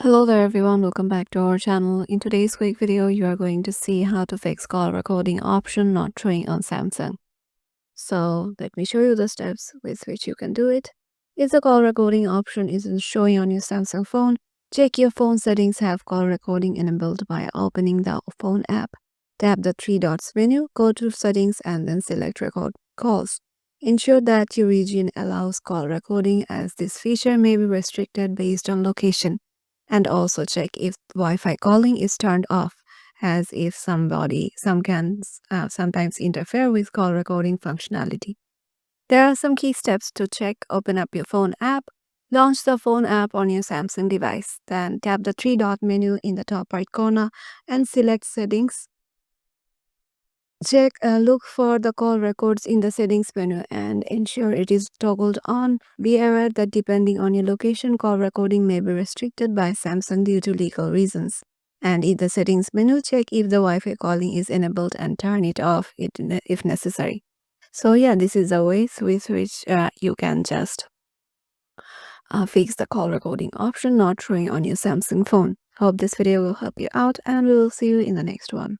Hello there everyone, welcome back to our channel. In today's quick video, you are going to see how to fix call recording option not showing on Samsung. So let me show you the steps with which you can do it. If the call recording option isn't showing on your Samsung phone, check your phone settings have call recording enabled by opening the phone app. Tap the three dots menu, go to settings and then select record calls. Ensure that your region allows call recording as this feature may be restricted based on location. And also check if Wi-Fi calling is turned off, as if some can sometimes interfere with call recording functionality. There are some key steps to check. Open up your phone app. Launch the phone app on your Samsung device. Then tap the three dot menu in the top right corner and select settings. Look for the call records in the settings menu and ensure it is toggled on. Be aware that depending on your location, call recording may be restricted by Samsung due to legal reasons. And in the settings menu, check if the Wi-Fi calling is enabled and turn it off if necessary. So yeah, this is the ways with which you can just fix the call recording option not showing on your Samsung phone. Hope this video will help you out and we will see you in the next one.